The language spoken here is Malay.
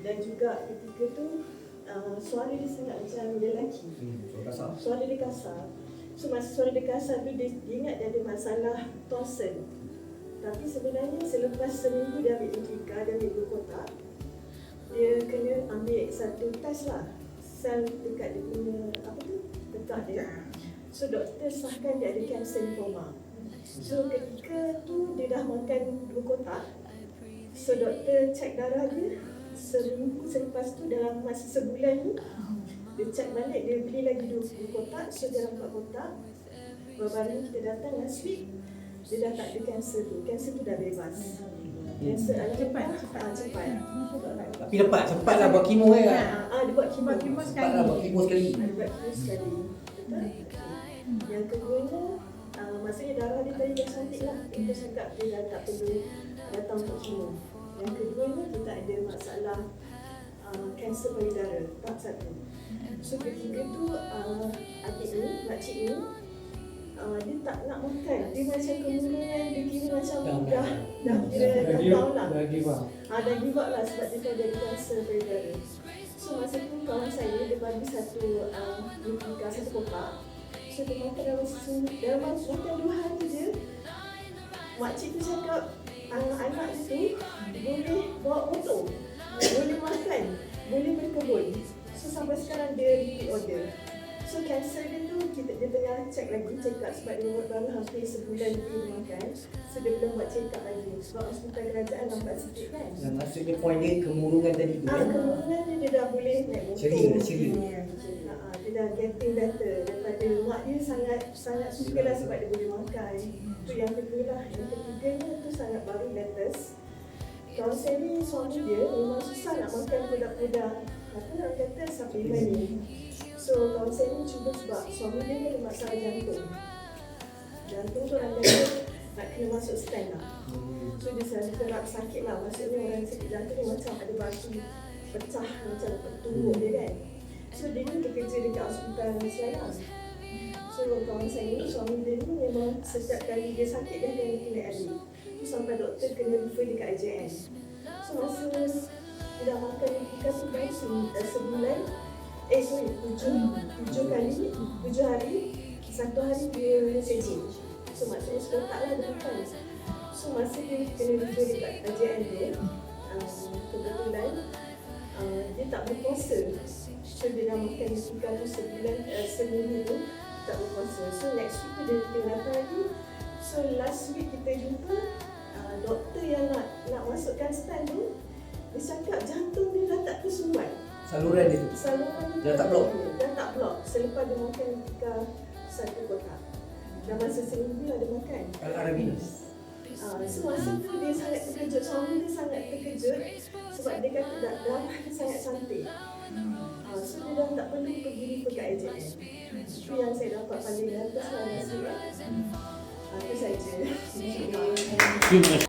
Dan juga ketika tu suara dia sangat macam lelaki. Suara dia kasar. So masa suara dia kasar tu dia ingat dia ada masalah tonsil. Tapi sebenarnya selepas seminggu dia ambil intrika, dia ambil 2 kotak, dia kena ambil satu test lah, sel dekat dia punya tetap dia. So doktor sahkan dia ada kanser limfoma. So ketika tu dia dah makan 2 kotak. So doktor cek darah dia seminggu selepas tu, dalam masa sebulan ni dia cek balik, dia beli lagi 2 kotak. So dalam 4 kotak. Baru kita datang last week, dia dah tak ada kanser tu. Kanser tu dah bebas. Kanser cepat. Tapi dapat cepatlah buat kemo kan? Dia buat kemo sekali. Cepatlah buat kemo sekali. Betul. Yang keduanya, maksudnya darah dia tadi dah cantik lah. Kita cakap dia dah tak perlu datang untuk kemo. Yang keduanya, kita ada masalah kanser payudara, tahap 1. So ketiga tu, adik ni, makcik ni, dia tak nak makan. Dia macam kemungkinan dia kira macam dah tahu lah. Dah give up lah sebab dia tahu dia ada kanser payudara. So masa tu kawan saya dia bagi satu kotak. So dia makan dalam makan 2 hari je. Makcik tu cakap anak dia tu boleh bawa motor, boleh makan, boleh berkebun. So sampai sekarang dia repeat order. So kanser dia tu dia tengah check lagi, check up sebab dia baru hampir sebulan dia makan. So dia belum buat check up lagi sebab hospital kerajaan lambat sikit kan. Dan maksudnya point dia kemurungan tadi tu kan? Kemurungan dia dah boleh naik motor. Ceria. Dia dah getting better. Daripada mak dia sangat suka lah sebab dia boleh makan. Tu yang kedua lah. Yang ketiganya tu sangat baru latest. Kawan saya ni, suami dia memang susah nak makan produk-produk nak kata suplemen ni. So kawan saya ni cuba sebab suami dia ni ada masalah jantung. Jantung tu orang kata nak kena masuk stand lah. So dia selalu terap sakit lah. Maksudnya orang sakit jantung ni macam ada batu pecah macam tubuh dia kan. So dia ni bekerja dekat hospital Selayang. So kawan saya ni, suami dia ni memang setiap kali dia sakit dia akan pergi naik air. So sampai doktor kena refer dekat IJN. So masa dia dah makan ikan tu baru sebulan, 7 hari, 1 hari dia sejing. So maksudnya sekotak lah dia makan. So masa dia kena refer dekat IJN dia, kebetulan dia tak berpuasa. So dia dah makan ikan tu seminggu tu tak berpuasa. So next week tu dia datang lagi. So last week kita jumpa doktor yang nak masukkan stand tu. Dia cakap jantung dia dah tak tersumbat. Saluran dia tu? Saluran dia dah tak blok? Dah tak blok selepas dia makan ikan 1 kotak. Dah masa seminggu lah dia makan. Al-Arabinus. So masa tu dia sangat terkejut. Suami dia sangat terkejut sebab dia kata darah dia sangat cantik. So dia dah tak perlu pergi dekat IJN. Itu yang saya dapat paling atas lah. Itu saja.